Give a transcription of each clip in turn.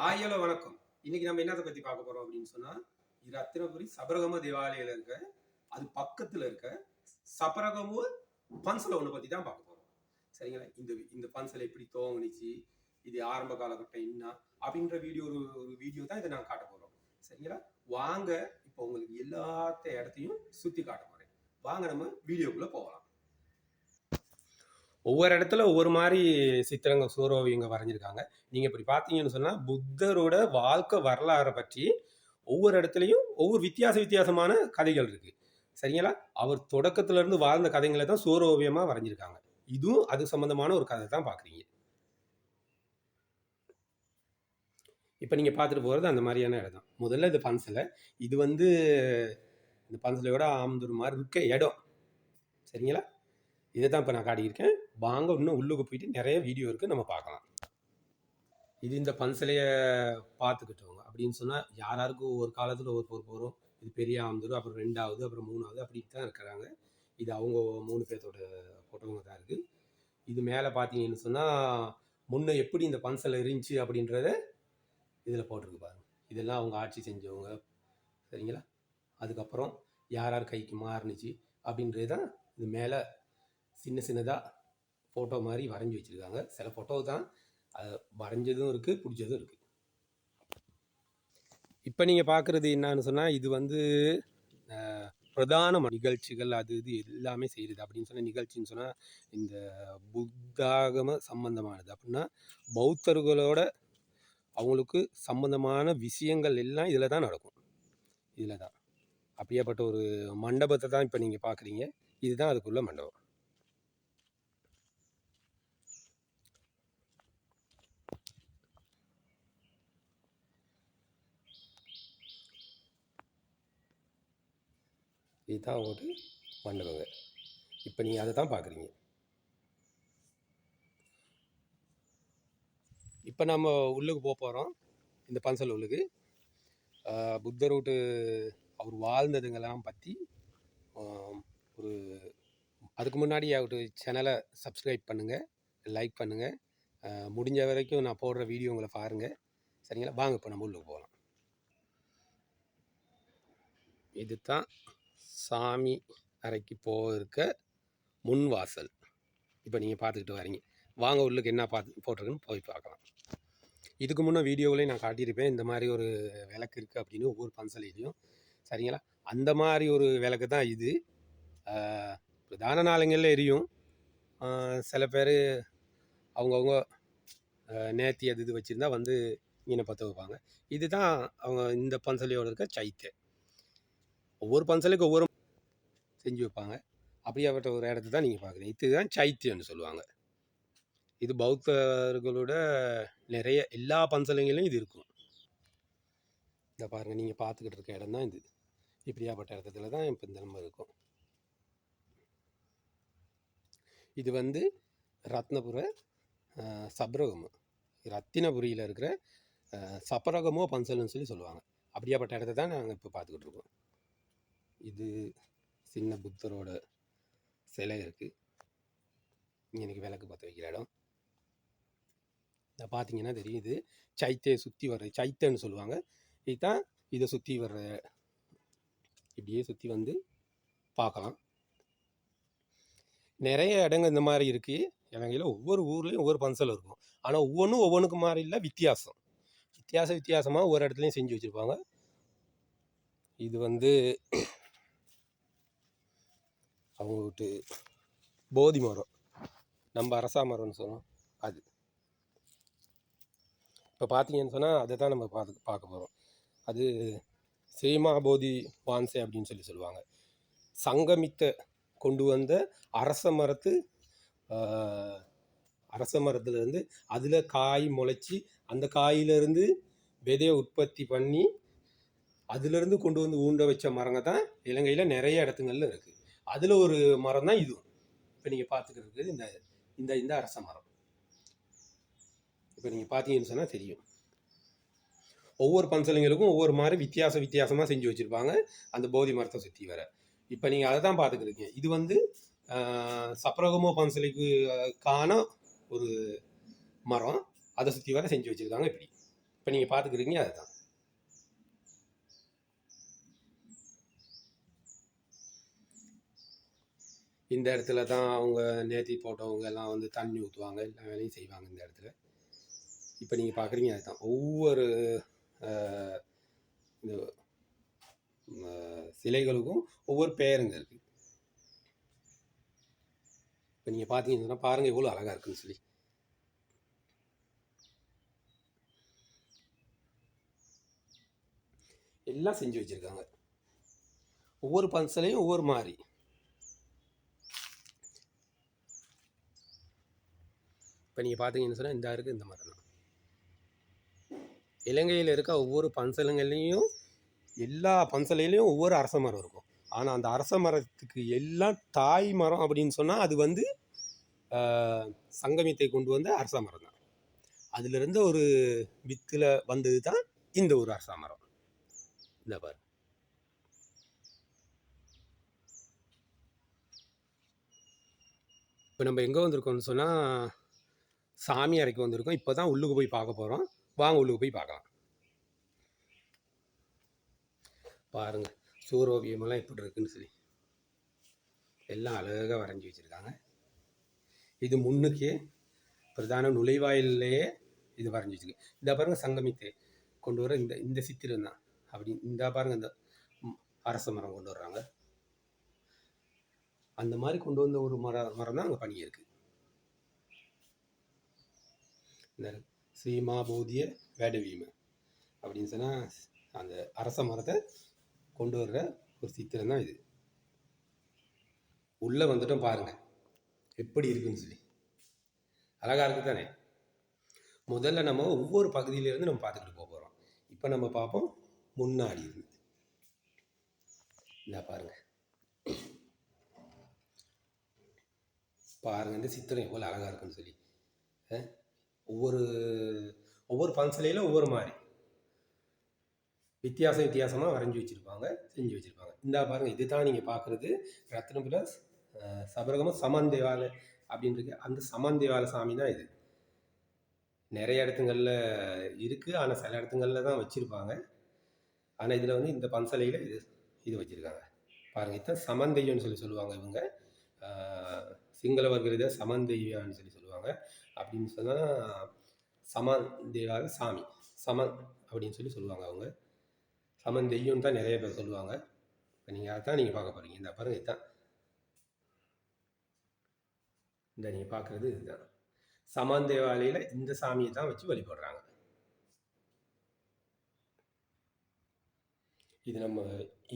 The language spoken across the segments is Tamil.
ஹலோ வணக்கம். இன்னைக்கு நம்ம என்னத்தை பத்தி பார்க்க போறோம் அப்படின்னு சொன்னா, இது ரத்தினபுரி சபரகம தேவாலயில இருக்க, அது பக்கத்துல இருக்க சபரகமு பன்சல ஒண்ணு பத்தி தான் பார்க்க போறோம். சரிங்களா? இந்த இந்த பன்சல் எப்படி துவங்குனுச்சு, இது ஆரம்ப காலகட்டம் என்ன அப்படின்ற ஒரு வீடியோ தான் இதை நான் காட்ட போறோம். சரிங்களா? வாங்க இப்போ உங்களுக்கு எல்லாத்த இடத்தையும் சுத்தி காட்ட போறேன். வாங்க நம்ம வீடியோக்குள்ள போகலாம். ஒவ்வொரு இடத்துல ஒவ்வொரு மாதிரி சித்திரங்க சூரோவியங்க வரைஞ்சிருக்காங்க. நீங்க இப்படி பார்த்தீங்கன்னு சொன்னா புத்தரோட வாழ்க்கை வரலாறை பற்றி ஒவ்வொரு இடத்துலையும் ஒவ்வொரு வித்தியாசமான கதைகள் இருக்கு. சரிங்களா? அவர் தொடக்கத்துல இருந்து வாழ்ந்த கதைகளை தான் சூரோவியமா வரைஞ்சிருக்காங்க. இதுவும் அது சம்பந்தமான ஒரு கதை தான் பார்க்குறீங்க. இப்போ நீங்கள் பார்த்துட்டு போகிறது அந்த மாதிரியான இடம் தான். முதல்ல இது பன்சலை. இது இந்த பன்சலையோட ஆமந்தூர் மாதிரி இருக்க இடம். சரிங்களா? இதை தான் இப்போ நான் காட்டியிருக்கேன். வாங்க இன்னும் உள்ளுக்கு போயிட்டு நிறைய வீடியோ இருக்குது, நம்ம பார்க்கலாம். இது இந்த பன்சலையை பார்த்துக்கிட்டவங்க அப்படின்னு சொன்னால் யாராருக்கும் ஒரு காலத்தில் ஒரு பொறுப்பு வரும். இது பெரிய ஆமந்தூர், அப்புறம் 2வது, அப்புறம் 3வது அப்படின்ட்டு தான் இருக்கிறாங்க. இது அவங்க 3 பேர்த்தோட ஃபோட்டோங்க தான் இருக்குது. இது மேலே பார்த்தீங்கன்னு சொன்னால் முன்னே எப்படி இந்த பன்சலை இருந்துச்சு அப்படின்றத இதில் போட்டிருக்கு பாருங்க. இதெல்லாம் அவங்க ஆட்சி செஞ்சவங்க. சரிங்களா? அதுக்கப்புறம் யார் யார் கைக்கு மாறுனுச்சு அப்படின்றது தான் இது மேலே சின்னதாக ஃபோட்டோ மாதிரி வரைஞ்சி வச்சுருக்காங்க. சில ஃபோட்டோ தான் வரைஞ்சதும் இருக்குது, பிடிச்சதும் இருக்குது. இப்போ நீங்கள் பார்க்குறது என்னன்னு சொன்னால் இது பிரதான நிகழ்ச்சிகள் அது இது எல்லாமே செய்கிறது. அப்படின்னு சொன்னால் நிகழ்ச்சின்னு சொன்னால் இந்த புத்தாகம சம்பந்தமானது. அப்படின்னா பௌத்தர்களோட அவங்களுக்கு சம்பந்தமான விஷயங்கள் எல்லாம் இதில் தான் நடக்கும். இதில் தான் அப்படியேப்பட்ட ஒரு மண்டபத்தை தான் இப்போ நீங்கள் பார்க்குறீங்க. இதுதான் அதுக்குள்ள மண்டபம். இதுதான் ஒரு மண்டபங்க. இப்போ நீங்கள் அதை தான் பார்க்குறீங்க. இப்போ நம்ம உள்ளுக்கு போகிறோம். இந்த பன்சல் உள்ளுக்கு புத்தர் வீட்டு அவர் வாழ்ந்ததுங்கெல்லாம் பற்றி ஒரு அதுக்கு முன்னாடி அவர் சேனலை சப்ஸ்கிரைப் பண்ணுங்கள், லைக் பண்ணுங்கள். முடிஞ்ச வரைக்கும் நான் போடுற வீடியோ உங்களை பாருங்கள். சரிங்களா? வாங்க இப்போ நம்ம உள்ளுக்கு போகலாம். இது தான் சாமி அறைக்கு போயிருக்க முன் வாசல். இப்போ நீங்கள் பார்த்துக்கிட்டு வரீங்க. வாங்க உள்ளுக்கு என்ன போட்டிருக்குன்னு போய் பார்க்கலாம். இதுக்கு முன்னே வீடியோவிலையும் நான் காட்டியிருப்பேன், இந்த மாதிரி ஒரு விளக்கு இருக்குது அப்படின்னு ஒவ்வொரு பன்சலையிலையும். சரிங்களா? அந்த மாதிரி ஒரு விளக்கு தான் இது. பிரதான நாளுங்களில் எரியும். சில பேர் அவங்கவுங்க நேர்த்தி அது இது வச்சுருந்தா மீனை பற்ற வைப்பாங்க. இதுதான் அவங்க இந்த பன்சலையோடு இருக்க சைத்தியம். ஒவ்வொரு பன்சலைக்கு ஒவ்வொரு செஞ்சு வைப்பாங்க. அப்படியாப்பட்ட ஒரு இடத்த தான் நீங்கள் பார்க்குறீங்க. இதுதான் சைத்தியம்னு சொல்லுவாங்க. இது பௌத்தர்களோட நிறைய எல்லா பன்சலைகளிலும் இது இருக்கும். இந்த பாருங்கள், நீங்கள் பார்த்துக்கிட்டு இருக்க இடம் தான் இது. இப்படியாப்பட்ட இடத்துல தான் இப்போ இந்த நம்ம இருக்கும். இது ரத்னபுர சப்ரகமு, ரத்தினபுரியில் இருக்கிற சப்பரகமோ பன்சல்னு சொல்லுவாங்க. அப்படியாப்பட்ட இடத்த தான் நாங்கள் இப்போ பார்த்துக்கிட்டு இருக்கோம். இது சின்ன புத்தரோட சிலை இருக்குது. எனக்கு விளக்கு பற்ற வைக்கிற இடம். இதை பார்த்தீங்கன்னா தெரியும். இது சைத்தையை சுற்றி வர்ற சைத்தன்னு சொல்லுவாங்க. இதுதான் இதை சுற்றி வர்ற, இப்படியே சுற்றி பார்க்கலாம். நிறைய இடங்கள் இந்த மாதிரி இருக்குது இலங்கையில். ஒவ்வொரு ஊர்லேயும் ஒவ்வொரு பன்சல் இருக்கும். ஆனால் ஒவ்வொன்றுக்கு மாதிரி இல்லை, வித்தியாசமாக ஒவ்வொரு இடத்துலையும் செஞ்சு வச்சுருப்பாங்க. இது அவங்க விட்டு போதி மரம், நம்ம அரசா மரம்னு சொன்னோம் அது. இப்போ பார்த்தீங்கன்னு சொன்னால் அதை தான் நம்ம பார்க்க போகிறோம். அது சேமா போதி வான்சே அப்படின்னு சொல்லுவாங்க. சங்கமித்த கொண்டு வந்த அரச மரத்துலேருந்து அதில் காய் முளைச்சி அந்த காயிலிருந்து விதையை உற்பத்தி பண்ணி அதுலேருந்து கொண்டு ஊண்ட வச்ச மரங்க தான் இலங்கையில் நிறைய இடத்துங்களில் இருக்குது. அதில் ஒரு மரம் தான் இதுவும். இப்போ நீங்கள் பார்த்துக்கிறது இந்த அரச மரம். இப்போ நீங்கள் பார்த்தீங்கன்னு சொன்னால் தெரியும். ஒவ்வொரு பன்சலைங்களுக்கும் ஒவ்வொரு மாதிரி வித்தியாசமாக செஞ்சு வச்சுருப்பாங்க அந்த போதி மரத்தை சுற்றி வர. இப்போ நீங்கள் அதை தான் பார்த்துக்கிறீங்க. இது சப்ரகமோ பன்சலைக்கு காண ஒரு மரம், அதை சுற்றி வர செஞ்சு வச்சுருக்காங்க. இப்படி இப்போ நீங்கள் பார்த்துக்கிறீங்க அதுதான். இந்த இடத்துல தான் அவங்க நேத்தி போட்டவங்க எல்லாம் வந்து தண்ணி ஊற்றுவாங்க, எல்லா வேலையும் செய்வாங்க இந்த இடத்துல. இப்போ நீங்கள் பார்க்குறீங்க அதுதான். ஒவ்வொரு இந்த சிலைகளுக்கும் ஒவ்வொரு பெயருங்க இருக்குது. இப்போ நீங்கள் பார்த்தீங்கன்னா பாருங்கள் எவ்வளோ அழகாக இருக்குன்னு சொல்லி. எல்லாம் செஞ்சு வச்சுருக்காங்க. ஒவ்வொரு பன்சலையும் ஒவ்வொரு மாதிரி. இப்போ நீங்கள் பார்த்தீங்கன்னு சொன்னால் இந்த இருக்குது இந்த மரம் தான். இலங்கையில் இருக்க ஒவ்வொரு பன்சலங்கள்லேயும் எல்லா பன்சலையிலையும் ஒவ்வொரு அரச மரம் இருக்கும். ஆனால் அந்த அரச மரத்துக்கு எல்லாம் தாய் மரம் அப்படின்னு சொன்னால் அது வந்து சங்கமித்தை கொண்டு வந்த அரச மரம் தான். அதுலேருந்து ஒரு வித்தில் வந்தது தான் இந்த ஒரு அரச மரம். இந்த பாரு, இப்போ நம்ம எங்கே வந்திருக்கோம்னு சொன்னால் சாமி அறைக்கு வந்திருக்கோம். இப்போ தான் உள்ளுக்கு போய் பார்க்க போகிறோம். வாங்க உள்ளுக்கு போய் பார்க்கலாம். பாருங்கள் சூரோவியமெல்லாம் எப்படி இருக்குன்னு சொல்லி எல்லாம் அழகாக வரைஞ்சி வச்சுருக்காங்க. இது முன்னுக்கே பிரதான நுழைவாயிலேயே இது வரைஞ்சி வச்சுருக்கு. இந்த பாருங்கள் சங்கமித்தை கொண்டு வர இந்த சித்திரம் தான். அப்படி இந்த பாருங்கள் இந்த அரச மரம் கொண்டு வர்றாங்க. அந்த மாதிரி கொண்டு வந்த ஒரு மரம் தான் அங்கே பணி இருக்குது. இந்த ஸ்ரீமாபோதிய வேடவீம அப்படின்னு சொன்னால் அந்த அரச மரத்தை கொண்டு வர்ற ஒரு சித்திரம் தான் இது. உள்ளே வந்துட்டோம் பாருங்கள் எப்படி இருக்குன்னு சொல்லி. அழகாக இருக்குது தானே. முதல்ல நம்ம ஒவ்வொரு பகுதியிலேருந்து நம்ம பார்த்துக்கிட்டு போக போகிறோம். இப்போ நம்ம பார்ப்போம் முன்னாடி இருந்து. இந்த பாருங்கள் பாருங்கள் இந்த சித்திரம் எவ்வளோ அழகாக இருக்குன்னு சொல்லி. ஒவ்வொரு பன்சலையில் ஒவ்வொரு மாதிரி வித்தியாசமாக வரைஞ்சி வச்சுருப்பாங்க, செஞ்சு வச்சுருப்பாங்க. இந்த பாருங்கள் இது தான் நீங்கள் பார்க்குறது ரத்னபுர சபரகம சமந்தேவாலை அப்படின்றது. அந்த சமந்தேவாலை சாமி தான் இது. நிறைய இடத்துங்களில் இருக்குது, ஆனால் சில இடத்துங்களில் தான் வச்சுருப்பாங்க. ஆனால் இதில் வந்து இந்த பன்சலையில் இது வச்சுருக்காங்க பாருங்கள். இதுதான் சமந்தெய்யம்னு சொல்லுவாங்க இவங்க. சிங்களவர்கள் இதை சமந்தெய்யான்னு சொல்லுவாங்க. அப்படின்னு சொன்னால் சமந்தேவால சாமி சமன் அப்படின்னு சொல்லுவாங்க அவங்க. சமந்தெய்யம் தான் நிறைய பேர் சொல்லுவாங்க. இப்போ நீங்கள் அதை தான் நீங்கள் பார்க்க போகிறீங்க. இந்த பாருங்கள் இதுதான் இந்த நீங்கள் பார்க்குறது இதுதான். சமந்தேவாலையில் இந்த சாமியை தான் வச்சு வழிபடுறாங்க. இது நம்ம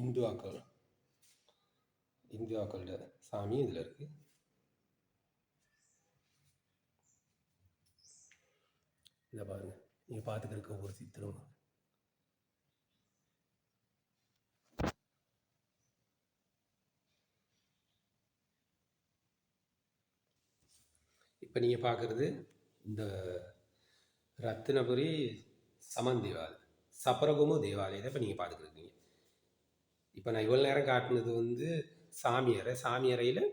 இந்துக்களோட சாமி இதில் இருக்குது. இதை பாருங்கள் நீங்கள் பார்த்துக்கிறதுக்கு ஒவ்வொரு சித்திரம். இப்போ நீங்கள் பார்க்குறது இந்த ரத்தினபுரி சமன் தேவாலயம் சபரகமு தேவாலயத்தை இப்போ நீங்கள் பார்த்துக்கிருக்கீங்க. இப்போ நான் இவ்வளோ நேரம் காட்டினது வந்து சாமி அறையில்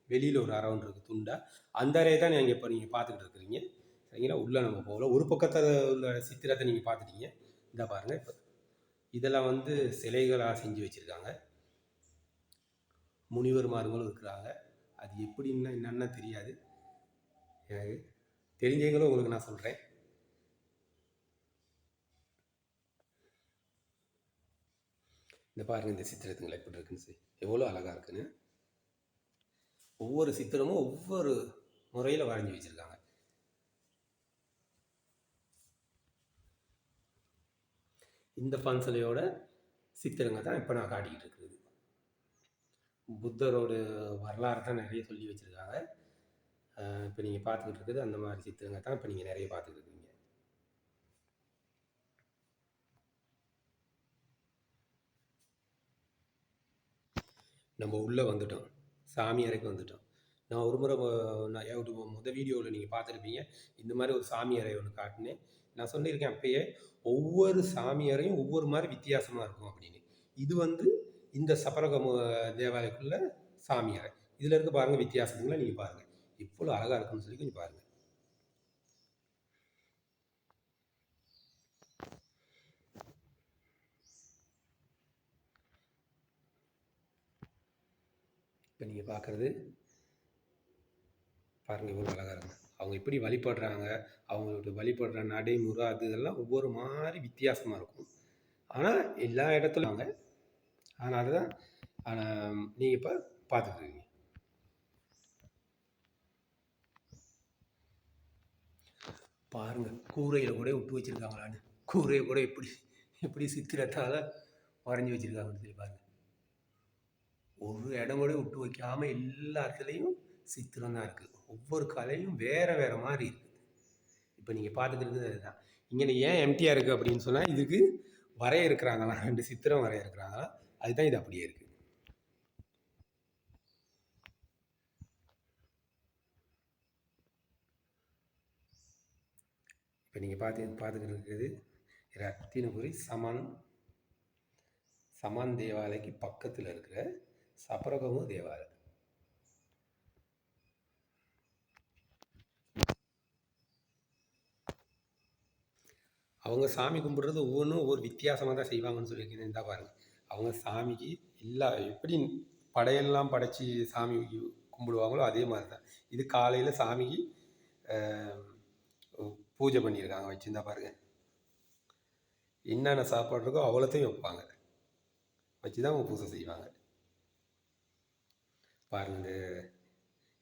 வெளியில் ஒரு அறை ஒன்று இருக்குது துண்டா. அந்த அறையை தான் நீங்கள் இப்போ நீங்கள் பார்த்துக்கிட்டு இருக்கிறீங்க. சரிங்களா. உள்ளே நம்ம போகல. ஒரு பக்கத்தில் உள்ள சித்திரத்தை நீங்கள் பார்த்துட்டீங்க. இந்த பாருங்கள் இப்போ இதெல்லாம் வந்து சிலைகளாக செஞ்சு வச்சுருக்காங்க. முனிவர்மார்களும் இருக்கிறாங்க. அது எப்படின்னா என்னன்னா தெரியாது எனக்கு. தெரிஞ்சவங்களும் உங்களுக்கு நான் சொல்கிறேன். இந்த பாருங்கள் இந்த சித்திரத்துங்களை எப்படி இருக்குன்னு சொல்லி எவ்வளோ அழகாக இருக்குன்னு. ஒவ்வொரு சித்திரமும் ஒவ்வொரு முறையில் வரைஞ்சி வச்சுருக்காங்க. இந்த பன்சலையோட சித்திரங்க தான் இப்போ நான் காட்டிக்கிட்டு இருக்குது. புத்தரோட வரலாறு தான் நிறைய சொல்லி வச்சுருக்காங்க. இப்போ நீங்கள் பார்த்துக்கிட்டு இருக்குது அந்த மாதிரி சித்திரங்க தான் இப்போ நீங்கள் நிறைய பார்த்துக்கிட்டு இருக்கீங்க. நம்ம உள்ளே வந்துட்டோம், சாமி அறைக்கு வந்துட்டோம். நான் ஒரு முறை முதல் வீடியோவில் நீங்கள் பார்த்துருப்பீங்க. இந்த மாதிரி ஒரு சாமி அறை ஒன்று காட்டினேன். நான் சொல்லியிருக்கேன் அப்பயே, ஒவ்வொரு சாமி அறையும் ஒவ்வொரு மாதிரி வித்தியாசமாக இருக்கும் அப்படின்னு. இது வந்து இந்த சபரகம தேவாலயக்குள்ள சாமி அறை. இதில் இருக்க பாருங்கள் வித்தியாசங்களை நீங்கள் பாருங்கள் இவ்வளோ அழகாக இருக்குன்னு சொல்லி கொஞ்சம் பாருங்கள். இப்போ நீங்கள் பார்க்குறது பாருங்கள் இவ்வளோ அழகாக இருக்கும். அவங்க எப்படி வழிபடுறாங்க, அவங்களோட வழிபடுற நடைமுறை அது இதெல்லாம் ஒவ்வொரு மாதிரி வித்தியாசமாக இருக்கும். ஆனால் எல்லா இடத்துலையும் வாங்க. அதனால தான் நீங்கள் இப்போ பார்த்துக்குறீங்க. பாருங்கள் கூரையில் கூட விட்டு வச்சுருக்காங்களான்னு. கூரையை கூட எப்படி எப்படி சித்திரத்தால் வரைஞ்சி வச்சுருக்காங்கன்னு சொல்லி பாருங்கள். ஒரு இடம் கூட விட்டு வைக்காமல் எல்லா இடத்துலையும் சித்திரம் தான் இருக்குது. ஒவ்வொரு கலையும் வேறு வேறு மாதிரி இருக்குது. இப்போ நீங்கள் பார்த்துக்கிறது அதுதான். இங்கே ஏன் எம்டியாக இருக்குது அப்படின்னு சொன்னால் இதுக்கு வரைய இருக்கிறாங்களா, 2 சித்திரம் வரைய இருக்கிறாங்களா, அதுதான் இது அப்படியே இருக்குது. இப்போ நீங்கள் பார்த்துக்கிட்டு இருக்கிறது ரத்தினபுரி சமான் தேவாலயக்கு பக்கத்தில் இருக்கிற சபரகமு தேவாலயம். அவங்க சாமி கும்பிட்றது ஒவ்வொன்றும் ஒவ்வொரு வித்தியாசமாக தான் செய்வாங்கன்னு சொல்லியிருக்கேன். இருந்தால் பாருங்கள், அவங்க சாமிக்கு எப்படி படையெல்லாம் படைச்சி சாமி கும்பிடுவாங்களோ அதே மாதிரி தான் இது. காலையில் சாமிக்கு பூஜை பண்ணியிருக்காங்க, வச்சுருந்தா பாருங்கள். என்னென்ன சாப்பாடு இருக்கோ அவ்வளோத்தையும் வைப்பாங்க, வச்சு தான் அவங்க பூஜை செய்வாங்க. பாருங்கள்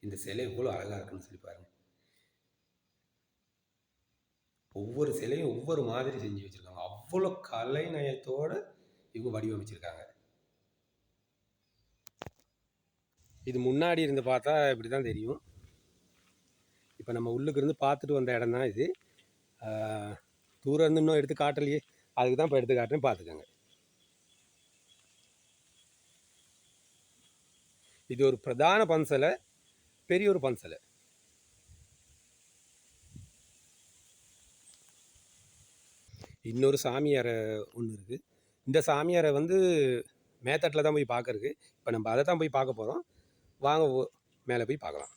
இந்த சிலை எவ்வளோ அழகாக இருக்குன்னு சொல்லி பாருங்கள். ஒவ்வொரு சிலையும் ஒவ்வொரு மாதிரி செஞ்சு வச்சுருக்காங்க. அவ்வளோ கலை நயத்தோடு இவங்க வடிவமைச்சிருக்காங்க. இது முன்னாடி இருந்து பார்த்தா இப்படி தான் தெரியும். இப்போ நம்ம உள்ளுக்கு இருந்து பார்த்துட்டு வந்த இடம் தான் இது. தூரம் இருந்து இன்னும் எடுத்து காட்டலையே, அதுக்கு தான் இப்போ எடுத்து காட்டுறேன், பார்த்துக்கோங்க. இது ஒரு பிரதான பன்சலை, பெரிய ஒரு பன்சலை. இன்னொரு சாமியாரை ஒன்று இருக்குது. இந்த சாமியாரை மேத்தட்டில் தான் போய் பார்க்கறதுக்கு. இப்போ நம்ம அதை தான் போய் பார்க்க போகிறோம். வாங்க மேலே போய் பார்க்கலாம்.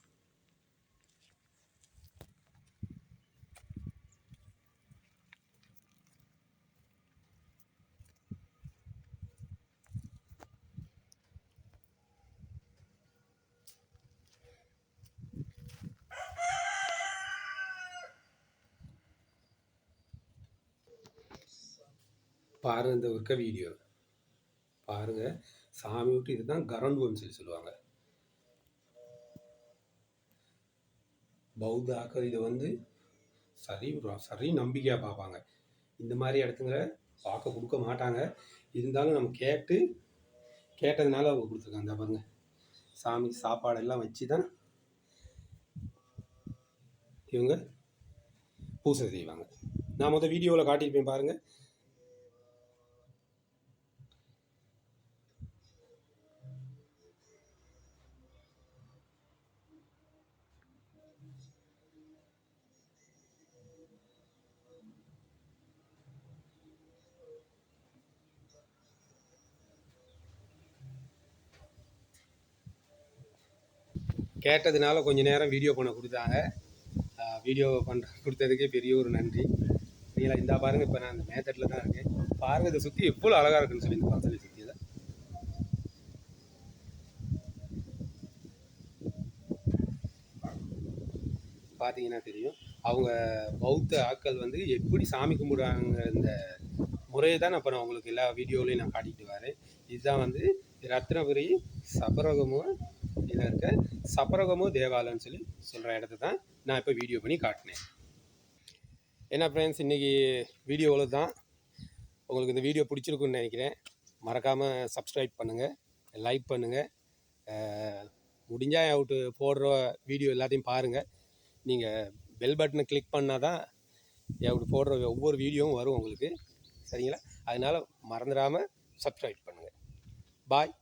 பாருங்கள், இந்த இருக்க வீடியோ பாருங்கள். சாமி விட்டு இதுதான் கரண்டுன்னு சொல்லுவாங்க. பௌத்த ஆக்கள் இதை சரி நம்பிக்கையாக பார்ப்பாங்க. இந்த மாதிரி இடத்துங்களை பார்க்க கொடுக்க மாட்டாங்க. இருந்தாலும் நம்ம கேட்டதுனால அவங்க கொடுத்துருக்காங்க. அந்த பாருங்க, சாமிக்கு சாப்பாடெல்லாம் வச்சு தான் இவங்க பூஜை செய்வாங்க. நான் முதல் வீடியோவில் காட்டியிருப்பேன் பாருங்கள். கேட்டதுனால கொஞ்சம் நேரம் வீடியோ பண்ண கொடுத்தாங்க. வீடியோ கொடுத்ததுக்கே பெரிய ஒரு நன்றி. நீங்களா இந்த பாருங்கள், இப்போ நான் அந்த மேத்தட்டில் தான் இருக்கேன். பாருங்கள், இதை சுற்றி எவ்வளோ அழகாக இருக்குன்னு சொல்லி இந்த பசலை சுற்றி தான் பார்த்தீங்கன்னா தெரியும். அவங்க பௌத்த ஆக்கள் எப்படி சாமி கும்பிடுவாங்க இந்த முறையை தான் இப்போ நான் உங்களுக்கு எல்லா வீடியோலையும் நான் காட்டிட்டு வரேன். இதுதான் ரத்னபுரி சபரகமு இதில் இருக்க சபரகமு தேவாலயம்னு சொல்கிற இடத்த தான் நான் இப்போ வீடியோ பண்ணி காட்டினேன். என்ன ஃப்ரெண்ட்ஸ், இன்றைக்கி வீடியோவில் தான் உங்களுக்கு இந்த வீடியோ பிடிச்சிருக்குன்னு நினைக்கிறேன். மறக்காமல் சப்ஸ்கிரைப் பண்ணுங்கள், லைக் பண்ணுங்கள். முடிஞ்சால் அவுட்டு போடுற வீடியோ எல்லாத்தையும் பாருங்கள். நீங்கள் பெல் பட்டனை கிளிக் பண்ணால் தான் அவுட்டு போடுற ஒவ்வொரு வீடியோவும் வரும் உங்களுக்கு. சரிங்களா? அதனால் மறந்துடாமல் சப்ஸ்கிரைப் பண்ணுங்கள். பாய்.